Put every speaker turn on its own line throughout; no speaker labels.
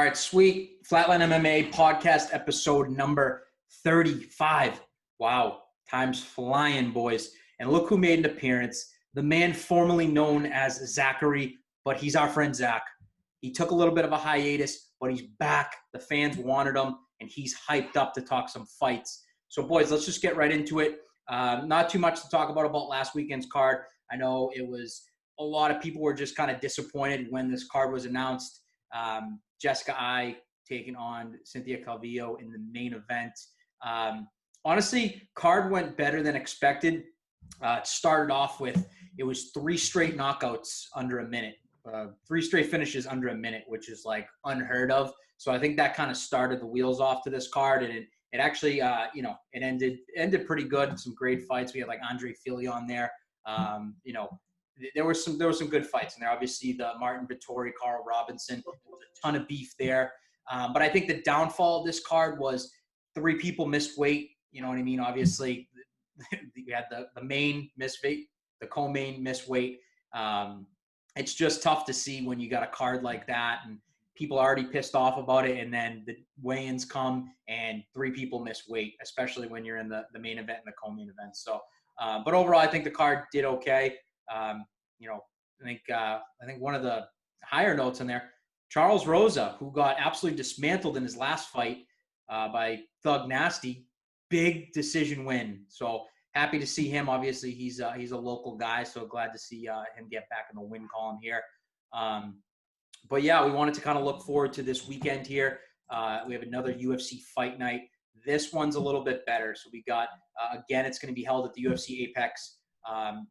right, sweet. Flatline MMA podcast episode number 35. Wow, time's flying, boys. And look who made an appearance. The man formerly known as Zachary, but he's our friend Zach. He took a little bit of a hiatus, but he's back. The fans wanted him, and he's hyped up to talk some fights. So, boys, let's just get right into it. Not too much to talk about last weekend's card. I know it was a lot of people were just kind of disappointed when this card was announced. Jessica I taking on Cynthia Calvillo in the main event. Honestly, card went better than expected. It started off with, it was 3 straight knockouts under a minute. 3 straight finishes under a minute, which is like unheard of. So I think that kind of started the wheels off to this card, and it actually, it ended pretty good. Some great fights. We had like Andre Fili on there. There were some good fights in there. Obviously, the Martin Vettori, Carl Robinson, there was a ton of beef there. But I think the downfall of this card was 3 people missed weight. You know what I mean? Obviously, we had the main missed weight, the co-main missed weight. It's just tough to see when you got a card like that and people are already pissed off about it, and then the weigh-ins come and 3 people miss weight, especially when you're in the main event and the co-main event. So, but overall, I think the card did okay. I think one of the higher notes in there, Charles Rosa, who got absolutely dismantled in his last fight by Thug Nasty, big decision win. So happy to see him. Obviously, he's a local guy, so glad to see him get back in the win column here. But yeah, we wanted to kind of look forward to this weekend here. We have another UFC fight night. This one's a little bit better. So we got, again, it's going to be held at the UFC Apex.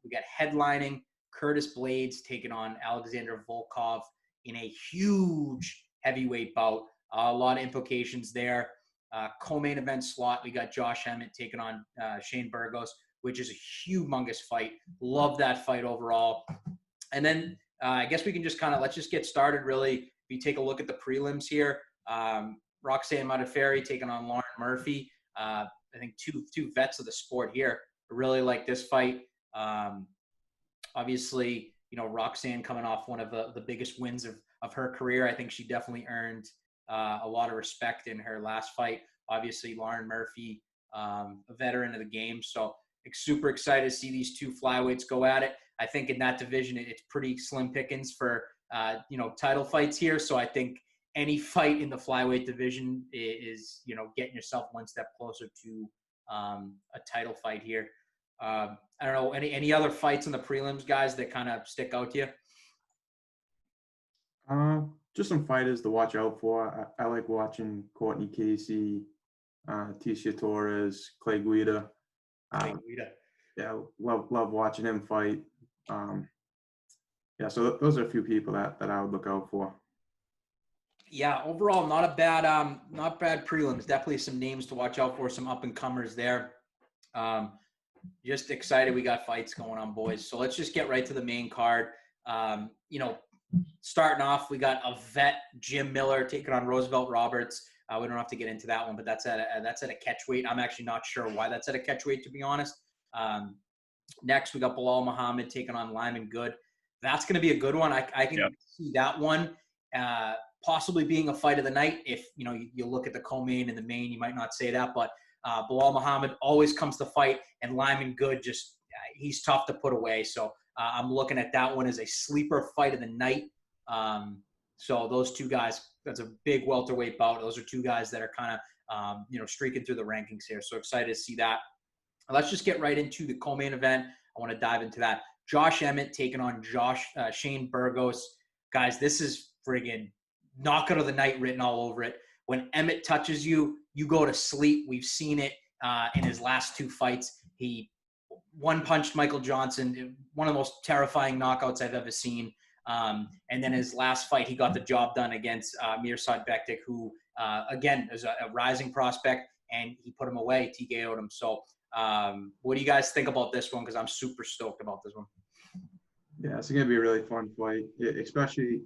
We got headlining Curtis Blaydes taking on Alexander Volkov in a huge heavyweight bout. A lot of implications there. Co-main event slot, we got Josh Emmett taking on Shane Burgos, which is a humongous fight. Love that fight overall. And then I guess we can just let's just get started, really. If you take a look at the prelims here, Roxanne Modafferi taking on Lauren Murphy. I think two vets of the sport here. I really like this fight. Obviously, Roxanne coming off one of the biggest wins of her career. I think she definitely earned a lot of respect in her last fight. Obviously, Lauren Murphy, a veteran of the game. So super excited to see these 2 flyweights go at it. I think in that division, it's pretty slim pickings for, title fights here. So I think any fight in the flyweight division is, getting yourself one step closer to a title fight here. I don't know, any other fights in the prelims, guys, that kind of stick out to you?
Just some fighters to watch out for. I like watching Courtney Casey, Tisha Torres, Clay Guida. Yeah, love watching him fight. So those are a few people that I would look out for.
Yeah, overall, not bad prelims. Definitely some names to watch out for, some up-and-comers there. Just excited we got fights going on, boys. So let's just get right to the main card. Starting off, we got a vet, Jim Miller, taking on Roosevelt Roberts. We don't have to get into that one, but that's at a catch weight. I'm actually not sure why that's at a catch weight, to be honest. Next, we got Bilal Muhammad taking on Lyman Good. That's going to be a good one. I can see that one possibly being a fight of the night. If you look at the co-main and the main, you might not say that, but Bilal Muhammad always comes to fight, and Lyman Good he's tough to put away. So I'm looking at that one as a sleeper fight of the night. So those 2 guys, that's a big welterweight bout. Those are 2 guys that are kind of streaking through the rankings here. So excited to see that. Let's just get right into the co-main event. I want to dive into that. Josh Emmett taking on Shane Burgos. Guys, this is friggin' knockout of the night written all over it. When Emmett touches you, you go to sleep. We've seen it in his last 2 fights. He one-punched Michael Johnson, one of the most terrifying knockouts I've ever seen. And then his last fight, he got the job done against Mirsad Bektic, who, again, is a rising prospect, and he put him away, TKO'd him. So what do you guys think about this one? Because I'm super stoked about this one.
Yeah, it's going to be a really fun fight, especially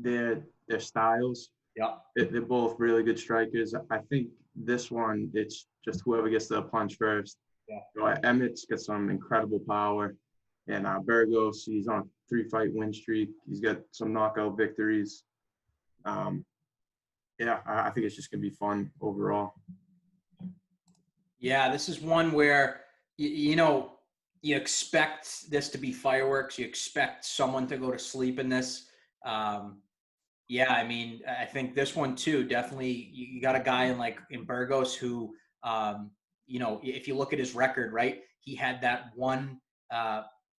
their styles.
Yeah.
They're both really good strikers. I think this one, it's just whoever gets the punch first.
Yeah.
So Emmett's got some incredible power. And Burgos, he's on a 3-fight win streak. He's got some knockout victories. yeah, I think it's just going to be fun overall.
Yeah, this is one where, you expect this to be fireworks. You expect someone to go to sleep in this. Yeah, I mean, I think this one too, definitely you got a guy in Burgos who, if you look at his record, right, he had that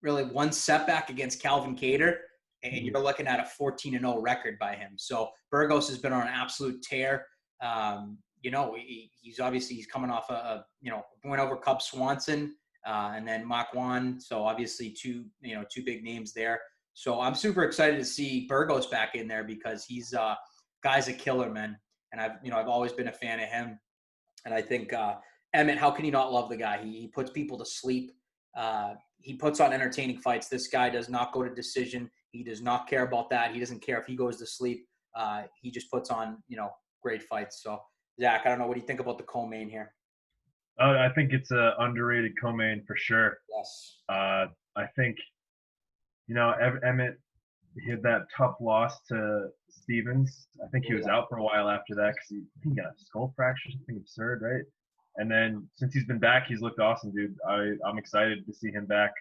really one setback against Calvin Kattar, and you're looking at a 14-0 record by him. So Burgos has been on an absolute tear. He's coming off went over Cub Swanson and then Makwan. So obviously two big names there. So I'm super excited to see Burgos back in there because he's guy's a killer, man. And I've always been a fan of him. And I think Emmett, how can you not love the guy? He puts people to sleep. He puts on entertaining fights. This guy does not go to decision. He does not care about that. He doesn't care if he goes to sleep. He just puts on, great fights. So, Zach, I don't know. What do you think about the co-main here?
I think it's an underrated co-main for sure.
Yes.
I think, Emmett had that tough loss to Stevens. I think he was out for a while after that because he got a skull fracture, something absurd, right? And then since he's been back, he's looked awesome, dude. I'm excited to see him back.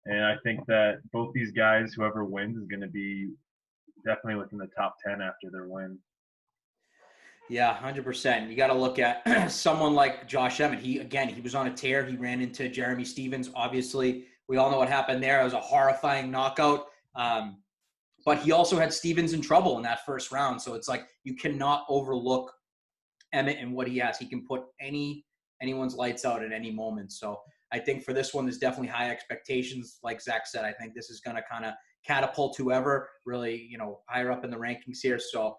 And I think that both these guys, whoever wins, is going to be definitely within the top 10 after their win.
Yeah, 100%. You got to look at someone like Josh Emmett. He was on a tear. He ran into Jeremy Stevens. Obviously, we all know what happened there. It was a horrifying knockout. But he also had Stevens in trouble in that first round. So it's like you cannot overlook Emmett and what he has. He can put anyone's lights out at any moment. So I think for this one, there's definitely high expectations. Like Zach said, I think this is going to kind of catapult whoever really, higher up in the rankings here. So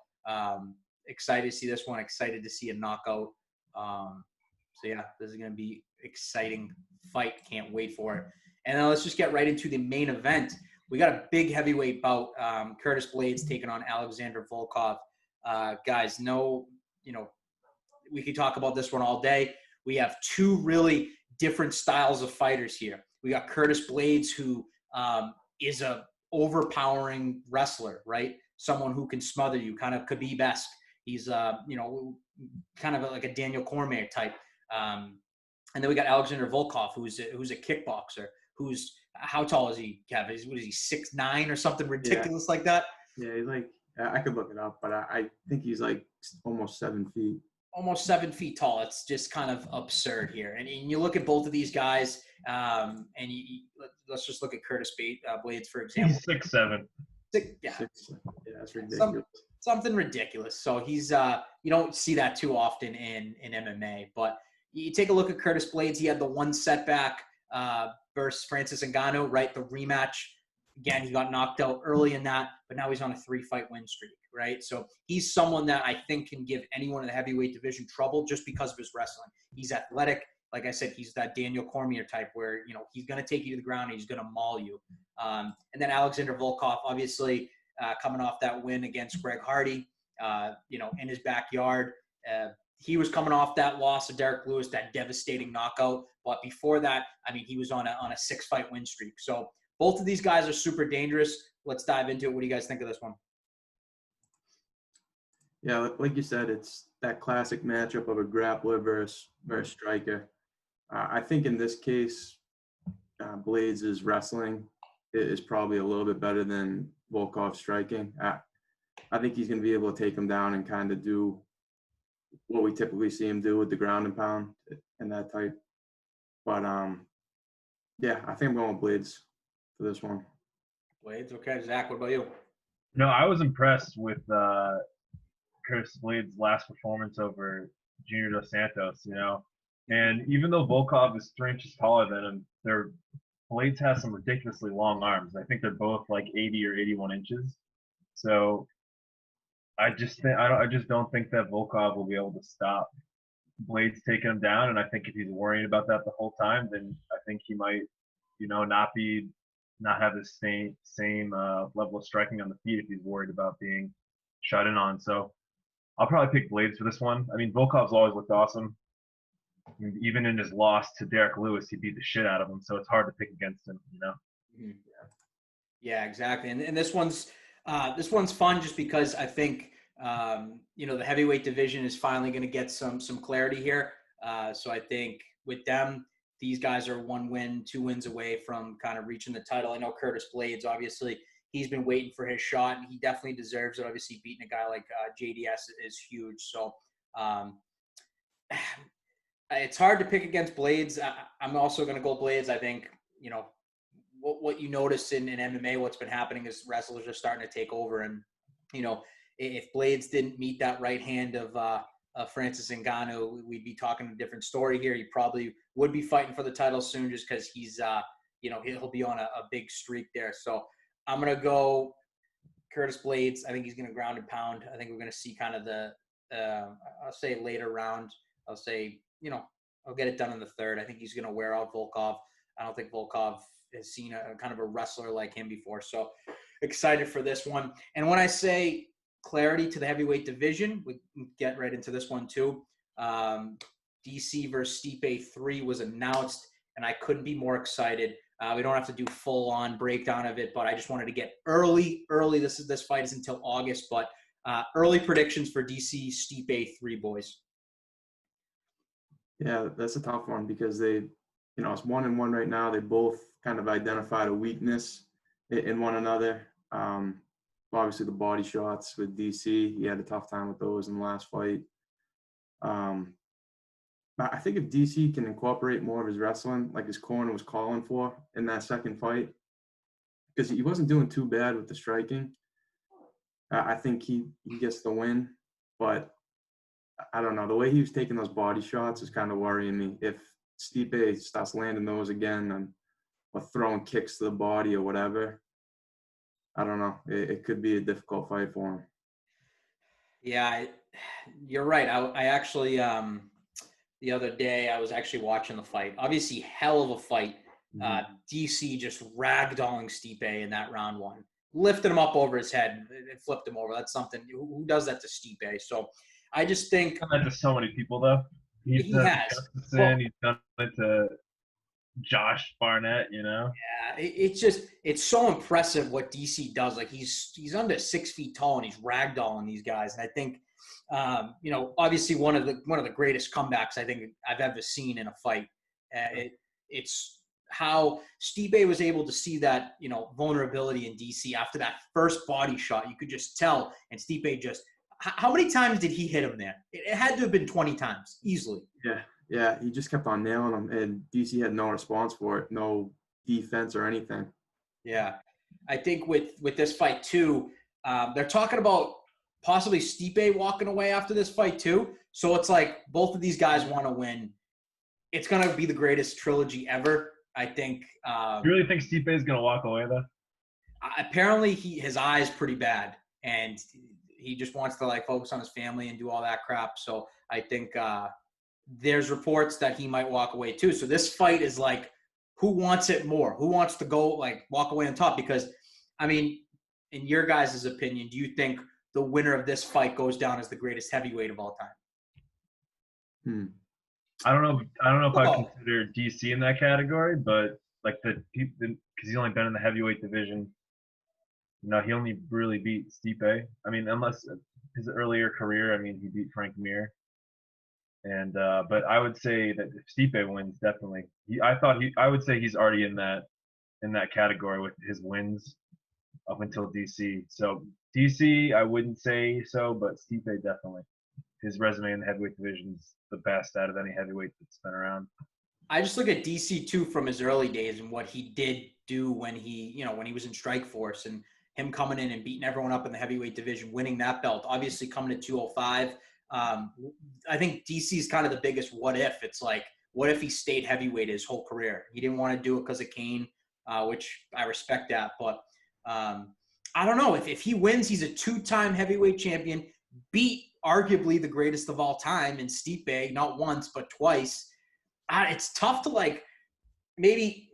excited to see this one. Excited to see a knockout. So yeah, this is going to be exciting fight. Can't wait for it. And then let's just get right into the main event. We got a big heavyweight bout. Curtis Blaydes taking on Alexander Volkov. Guys, we could talk about this one all day. We have two really different styles of fighters here. We got Curtis Blaydes, who is a overpowering wrestler, right? Someone who can smother you, kind of Khabib-esque. He's, kind of like a Daniel Cormier type. And then we got Alexander Volkov, who's a kickboxer. Who's how tall is he, Kev? What is he, 6'9" or something ridiculous like that?
Yeah, he's like I could look it up, but I think he's like almost 7 feet.
Almost 7 feet tall. It's just kind of absurd here. And you look at both of these guys, and let's just look at Curtis Blaydes, for example.
He's 6'7".
Yeah,
that's ridiculous.
Something ridiculous. So he's you don't see that too often in MMA. But you take a look at Curtis Blaydes. He had the one setback versus Francis Ngannou, right? The rematch. Again, he got knocked out early in that, but now he's on a 3-fight win streak, right? So he's someone that I think can give anyone in the heavyweight division trouble just because of his wrestling. He's athletic. Like I said, he's that Daniel Cormier type where, he's going to take you to the ground and he's going to maul you. And then Alexander Volkov, obviously, coming off that win against Greg Hardy, in his backyard. He was coming off that loss of Derek Lewis, that devastating knockout. But before that, he was on a 6-fight win streak. So both of these guys are super dangerous. Let's dive into it. What do you guys think of this one?
Yeah, like you said, it's that classic matchup of a grappler versus striker. I think in this case, Blaydes' wrestling is probably a little bit better than Volkov's striking. I think he's going to be able to take him down and kind of do what we typically see him do with the ground and pound and that type. But, yeah, I think I'm going with Blaydes for this one.
Blaydes, okay. Zach, what about you?
No, I was impressed with Curtis Blaydes' last performance over Junior Dos Santos, And even though Volkov is 3 inches taller than him, Blaydes has some ridiculously long arms. I think they're both like 80 or 81 inches. So I just don't think that Volkov will be able to stop Blaydes taking him down. And I think if he's worrying about that the whole time, then I think he might, not have the same level of striking on the feet if he's worried about being shut in on. So I'll probably pick Blaydes for this one. Volkov's always looked awesome. Even in his loss to Derek Lewis, he beat the shit out of him. So it's hard to pick against him,
Mm-hmm. Yeah, exactly. And this one's fun just because I think The heavyweight division is finally going to get some clarity here. So I think with them, these guys are 1 win, 2 wins away from kind of reaching the title. I know Curtis Blaydes, obviously, he's been waiting for his shot, and he definitely deserves it. Obviously, beating a guy like JDS is huge. So it's hard to pick against Blaydes. I'm also going to go Blaydes. I think, what you notice in MMA, what's been happening is wrestlers are starting to take over. And, if Blaydes didn't meet that right hand of Francis Ngannou, we'd be talking a different story here. He probably would be fighting for the title soon just because he's, he'll be on a big streak there. So I'm going to go Curtis Blaydes. I think he's going to ground and pound. I think we're going to see kind of I'll say later round. I'll say, I'll get it done in the 3rd. I think he's going to wear out Volkov. I don't think Volkov has seen a kind of a wrestler like him before. So excited for this one. And when I say clarity to the heavyweight division, we can get right into this one too. DC versus Stipe 3 was announced, and I couldn't be more excited. We don't have to do full-on breakdown of it, but I just wanted to get early. This fight is until August, but early predictions for DC Stipe 3, boys.
Yeah, that's a tough one because they, it's 1-1 right now. They both kind of identified a weakness in one another. Obviously, the body shots with DC, he had a tough time with those in the last fight. But I think if DC can incorporate more of his wrestling, like his corner was calling for in that second fight, because he wasn't doing too bad with the striking, I think he gets the win. But I don't know. The way he was taking those body shots is kind of worrying me. If Stipe starts landing those again or throwing kicks to the body or whatever, I don't know. It could be a difficult fight for him.
Yeah, you're right. I actually, the other day, I was actually watching the fight. Obviously, hell of a fight. DC just ragdolling Stipe in that round 1. Lifted him up over his head and flipped him over. That's something. Who does that to Stipe? So I just think.
He's done that to so many people, though.
He has.
He's done it to Josh Barnett,
Yeah, it's so impressive what DC does. Like he's under 6 feet tall and he's ragdolling these guys. And I think, obviously one of the greatest comebacks I think I've ever seen in a fight. It's how Stipe was able to see that, vulnerability in DC after that first body shot. You could just tell. And Stipe just, how many times did he hit him there? It had to have been 20 times easily.
Yeah, he just kept on nailing him, and DC had no response for it, no defense or anything.
Yeah, I think with this fight too, they're talking about possibly Stipe walking away after this fight too. So it's like both of these guys want to win. It's going to be the greatest trilogy ever, I think.
You really think Stipe is going to walk away, though?
Apparently, his eye is pretty bad, and he just wants to focus on his family and do all that crap. So I think there's reports that he might walk away too. So this fight is who wants it more? Who wants to go walk away on top? Because, I mean, in your guys' opinion, do you think the winner of this fight goes down as the greatest heavyweight of all time?
I don't know if I consider DC in that category, but because he's only been in the heavyweight division. He only really beat Stipe. I mean, unless his earlier career, he beat Frank Mir. And but I would say that if Stipe wins, definitely. I would say he's already in that category with his wins up until DC. So DC, I wouldn't say so, but Stipe definitely. His resume in the heavyweight division is the best out of any heavyweight that's been around.
I just look at DC too from his early days and what he did do when he was in Strikeforce, and him coming in and beating everyone up in the heavyweight division, winning that belt. Obviously coming to 205. I think DC's kind of the biggest what if. It's what if he stayed heavyweight his whole career? He didn't want to do it because of Kane, which I respect that. But I don't know. If he wins, he's a 2-time heavyweight champion, beat arguably the greatest of all time in Stipe, not once, but twice. It's tough to maybe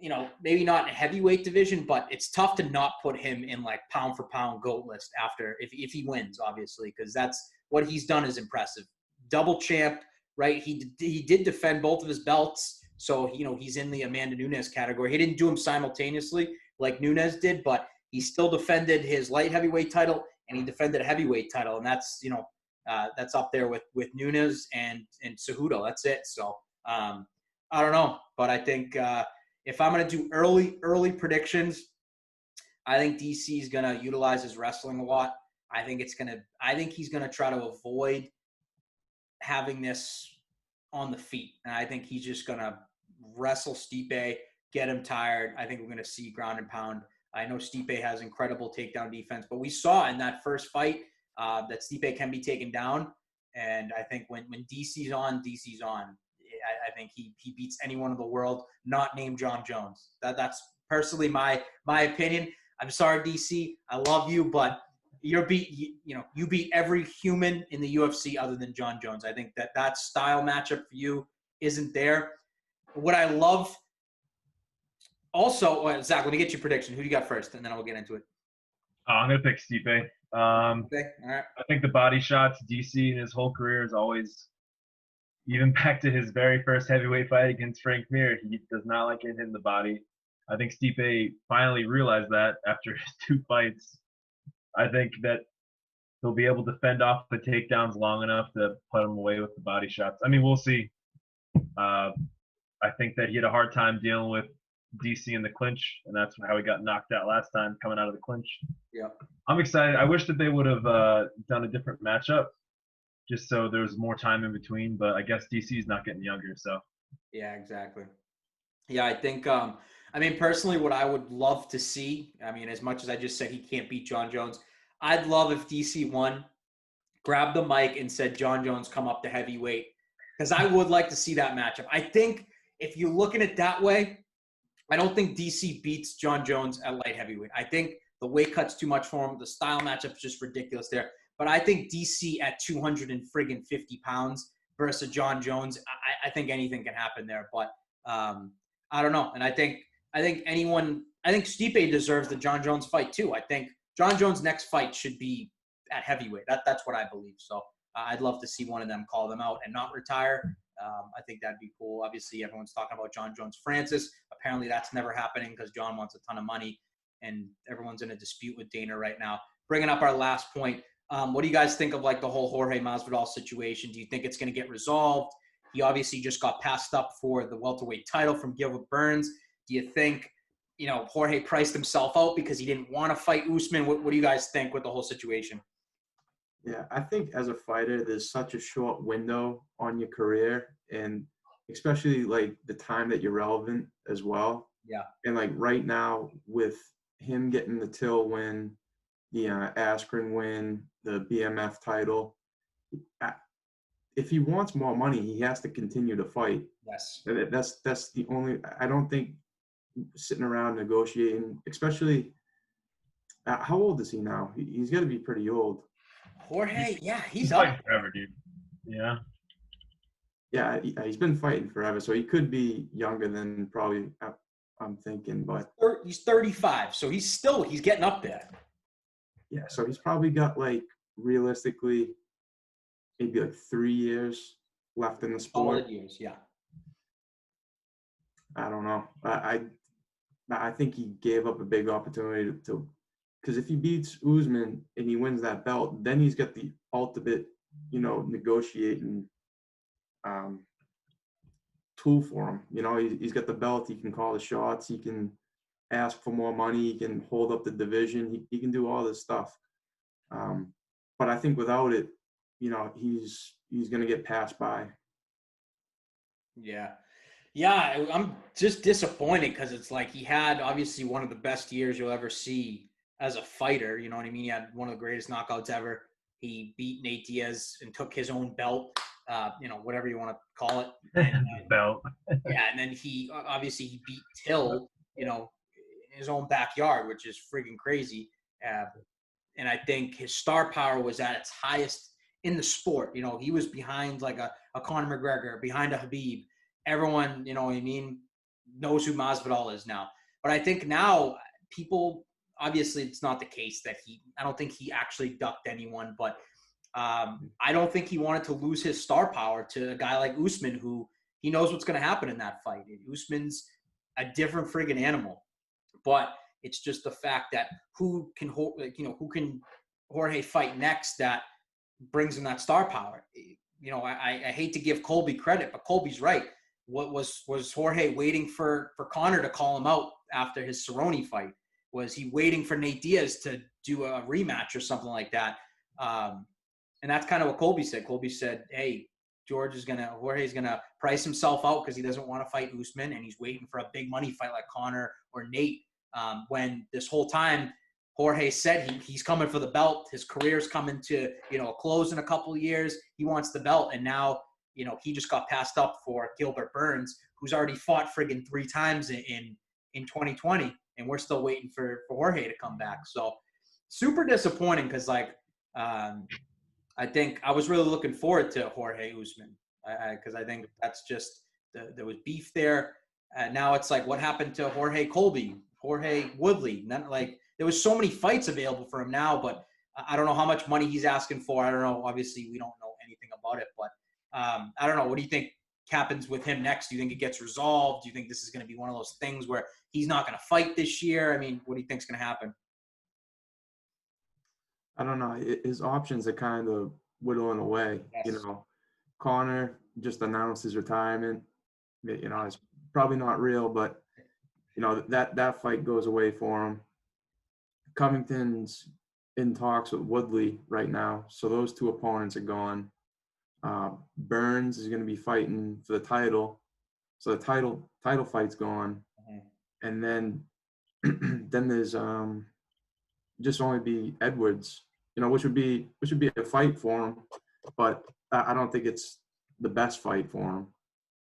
not heavyweight division, but it's tough to not put him in pound for pound GOAT list after if he wins, obviously, because that's what he's done is impressive. Double champ, right? He did defend both of his belts, so he's in the Amanda Nunes category. He didn't do them simultaneously like Nunes did, but he still defended his light heavyweight title and he defended a heavyweight title, and that's that's up there with Nunes and Cejudo. That's it. So I don't know, but I think if I'm gonna do early predictions, I think DC is gonna utilize his wrestling a lot. I think he's gonna try to avoid having this on the feet, and I think he's just gonna wrestle Stipe, get him tired. I think we're gonna see ground and pound. I know Stipe has incredible takedown defense, but we saw in that first fight that Stipe can be taken down, and I think when DC's on, DC's on. I think he beats anyone in the world not named Jon Jones. That's personally my opinion. I'm sorry, DC. I love you, but you beat every human in the UFC other than Jon Jones. I think that style matchup for you isn't there. What I love also, Zach, let me get your prediction. Who do you got first, and then I'll get into it.
I'm gonna pick Stipe.
Okay, all right.
I think the body shots DC in his whole career is always, even back to his very first heavyweight fight against Frank Mir, he does not like getting hit in the body. I think Stipe finally realized that after his 2 fights. I think that he'll be able to fend off the takedowns long enough to put him away with the body shots. I mean, we'll see. I think that he had a hard time dealing with DC in the clinch, and that's how he got knocked out last time, coming out of the clinch.
Yeah.
I'm excited. I wish that they would have done a different matchup, just so there was more time in between. But I guess DC is not getting younger, so.
Yeah, exactly. Yeah, I think. I mean, personally, what I would love to see. I mean, as much as I just said he can't beat Jon Jones, I'd love if DC won, grabbed the mic and said, "Jon Jones, come up to heavyweight," because I would like to see that matchup. I think if you look at it that way, I don't think DC beats Jon Jones at light heavyweight. I think the weight cut's too much for him. The style matchup's just ridiculous there. But I think DC at 250 pounds versus Jon Jones, I think anything can happen there. But I don't know. And I think Stipe deserves the Jon Jones fight too. I think Jon Jones' next fight should be at heavyweight. That's what I believe. So I'd love to see one of them call them out and not retire. I think that'd be cool. Obviously, everyone's talking about Jon Jones Francis. Apparently, that's never happening because Jon wants a ton of money, and everyone's in a dispute with Dana right now. Bringing up our last point, what do you guys think of like the whole Jorge Masvidal situation? Do you think it's going to get resolved? He obviously just got passed up for the welterweight title from Gilbert Burns. Do you think, Jorge priced himself out because he didn't want to fight Usman? What do you guys think with the whole situation?
Yeah, I think as a fighter, there's such a short window on your career, and especially like the time that you're relevant as well.
Yeah.
And like right now, with him getting the Till win, the Askren win, the BMF title, if he wants more money, he has to continue to fight.
Yes.
That's the only. I don't think sitting around negotiating, especially. How old is he now? He's got to be pretty old.
Jorge, yeah, he's
fighting
up
forever, dude. Yeah.
Yeah, he's been fighting forever, so he could be younger than probably I'm thinking, but
he's 35, so he's getting up there.
Yeah, so he's probably got like realistically maybe like 3 years left in the sport.
Solid years, yeah.
I don't know. I think he gave up a big opportunity to because if he beats Usman and he wins that belt, then he's got the ultimate, negotiating tool for him. He's got the belt. He can call the shots. He can ask for more money. He can hold up the division. He can do all this stuff. But I think without it, he's going to get passed by.
Yeah. Yeah, I'm just disappointed because it's like he had obviously one of the best years you'll ever see as a fighter. You know what I mean? He had one of the greatest knockouts ever. He beat Nate Diaz and took his own belt, whatever you want to call it.
Belt.
Yeah, and then he beat Till, in his own backyard, which is friggin' crazy. And I think his star power was at its highest in the sport. He was behind like a Conor McGregor, behind a Khabib. Everyone, knows who Masvidal is now. But I think now people, obviously it's not the case that I don't think he actually ducked anyone, but I don't think he wanted to lose his star power to a guy like Usman, who he knows what's going to happen in that fight. Usman's a different friggin' animal, but it's just the fact that who can Jorge fight next that brings him that star power? You know, I hate to give Colby credit, but Colby's right. What was Jorge waiting for Conor to call him out after his Cerrone fight? Was he waiting for Nate Diaz to do a rematch or something like that? And that's kind of what Colby said. Colby said, hey, Jorge's gonna price himself out because he doesn't want to fight Usman, and he's waiting for a big money fight like Conor or Nate. When this whole time Jorge said he's coming for the belt, his career's coming to a close in a couple of years. He wants the belt, and now he just got passed up for Gilbert Burns, who's already fought friggin' 3 times in 2020, and we're still waiting for Jorge to come back. So super disappointing because I think I was really looking forward to Jorge Usman because I think that's just there was beef there. Now it's like, what happened to Jorge Colby, Jorge Woodley? There was so many fights available for him now, but I don't know how much money he's asking for. I don't know. Obviously, we don't know anything about it, but I don't know. What do you think happens with him next? Do you think it gets resolved? Do you think this is going to be one of those things where he's not going to fight this year? I mean, what do you think is going to happen?
I don't know. His options are kind of whittling away.
Yes.
Conor just announced his retirement. It's probably not real, but that fight goes away for him. Covington's in talks with Woodley right now, so those 2 opponents are gone. Burns is going to be fighting for the title, so the title fight's gone. And then there's just only be Edwards, which would be a fight for him, but I don't think it's the best fight for him.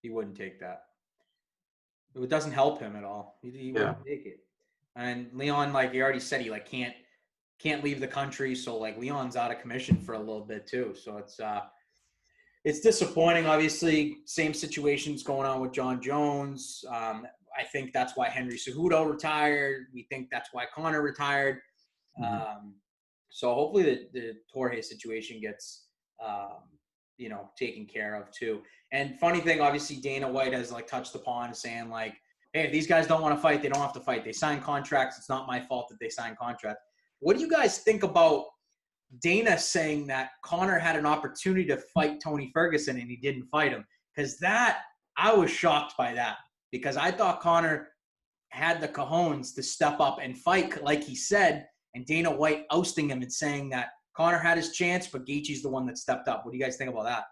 He wouldn't take that. It doesn't help him at all. He wouldn't take it. And Leon, like you already said, he can't leave the country, so Leon's out of commission for a little bit too. So it's disappointing. Obviously, same situations going on with Jon Jones. I think that's why Henry Cejudo retired. We think that's why Conor retired. So hopefully the Jorge situation gets taken care of too. And funny thing, obviously Dana White has touched upon saying hey, if these guys don't want to fight, they don't have to fight. They sign contracts. It's not my fault that they sign contracts. What do you guys think about Dana saying that Conor had an opportunity to fight Tony Ferguson and he didn't fight him? Because I was shocked by that, because I thought Conor had the cojones to step up and fight like he said, and Dana White ousting him and saying that Conor had his chance, but Gaethje's the one that stepped up. What do you guys think about that?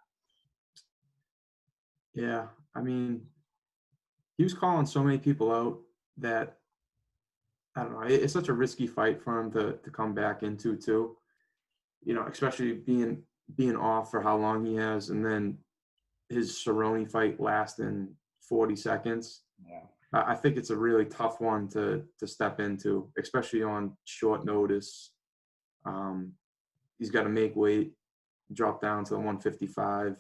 Yeah, I mean, he was calling so many people out that, I don't know, it's such a risky fight for him to come back into too. Especially being off for how long he has, and then his Cerrone fight lasting 40 seconds.
Yeah.
I think it's a really tough one to step into, especially on short notice. He's got to make weight, drop down to the 155,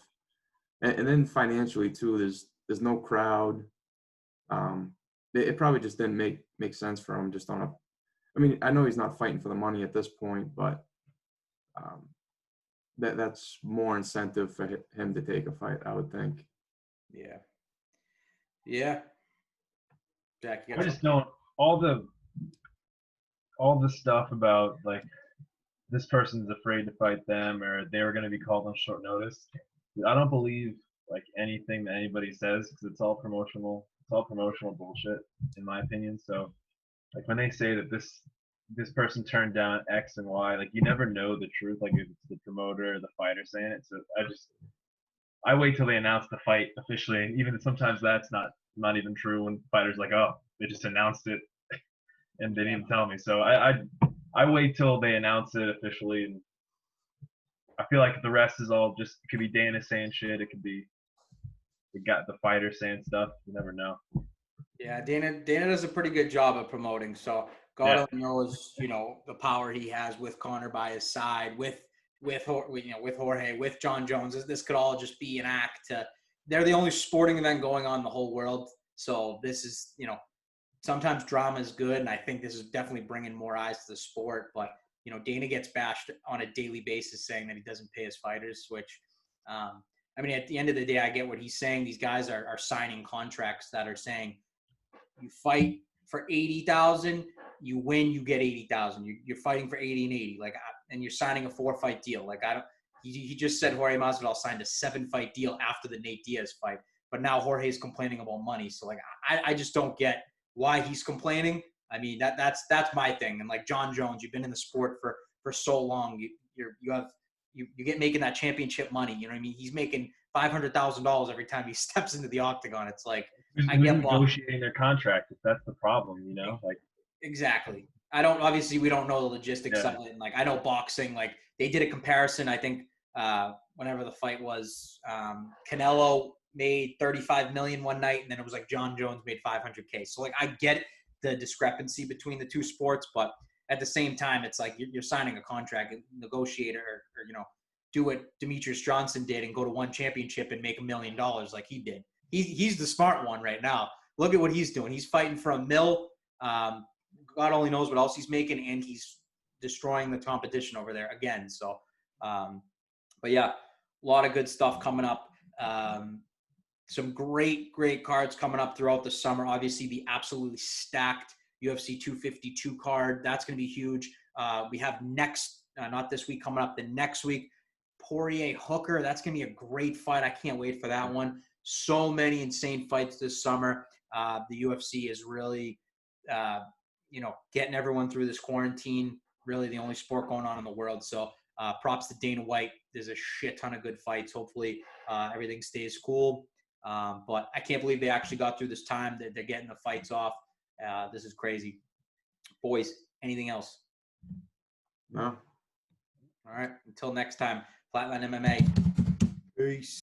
and then financially too. There's no crowd. It probably just didn't make sense for him. Just I know he's not fighting for the money at this point, but that's more incentive for him to take a fight, I would think.
Yeah. Yeah. Jack,
I just don't all the stuff about this person's afraid to fight them or they were going to be called on short notice. I don't believe anything that anybody says, because it's all promotional. It's all promotional bullshit, in my opinion. So when they say that this person turned down X and Y, you never know the truth. If it's the promoter or the fighter saying it. So I wait till they announce the fight officially, and even sometimes that's not even true when fighters oh, they just announced it and they didn't tell me. So I wait till they announce it officially, and I feel like the rest is all just, it could be Dana saying shit, it could be the fighter saying stuff. You never know. Yeah,
Dana does a pretty good job of promoting. So God only knows, the power he has with Conor by his side, with Jorge, with Jon Jones. This could all just be an act. They're the only sporting event going on in the whole world. So this is, sometimes drama is good, and I think this is definitely bringing more eyes to the sport. But Dana gets bashed on a daily basis saying that he doesn't pay his fighters, which, at the end of the day, I get what he's saying. These guys are signing contracts that are saying you fight for $80,000, you win, you get 80,000. You're fighting for 80 and 80. Like, and you're signing a 4-fight deal. Like, I don't. He just said Jorge Masvidal signed a 7-fight deal after the Nate Diaz fight, but now Jorge's complaining about money. So like, I just don't get why he's complaining. I mean, that's my thing. And like Jon Jones, you've been in the sport for so long. You get making that championship money. You know what I mean? He's making $500,000 every time he steps into the octagon. It's like,
Who's negotiating their contract if that's the problem, you know? Like,
exactly. Obviously we don't know the logistics of it. And like, I know boxing, like they did a comparison. I think whenever the fight was, Canelo made 35 million one night, and then it was like Jon Jones made 500K. So like, I get the discrepancy between the two sports, but at the same time, it's like you're signing a contract, and negotiate or do what Demetrius Johnson did and go to one championship and make $1 million like he did. He's the smart one right now. Look at what he's doing. He's fighting for $1 million. God only knows what else he's making, and he's destroying the competition over there again. So, but yeah, a lot of good stuff coming up. Some great cards coming up throughout the summer. Obviously, the absolutely stacked UFC 252 card. That's going to be huge. We have not this week, coming up the next week, Poirier Hooker. That's going to be a great fight. I can't wait for that one. So many insane fights this summer. The UFC is really, getting everyone through this quarantine. Really the only sport going on in the world. So props to Dana White. There's a shit ton of good fights. Hopefully everything stays cool. But I can't believe they actually got through this time. They're getting the fights off. This is crazy. Boys, anything else?
No.
All right. Until next time, Flatline MMA. Peace.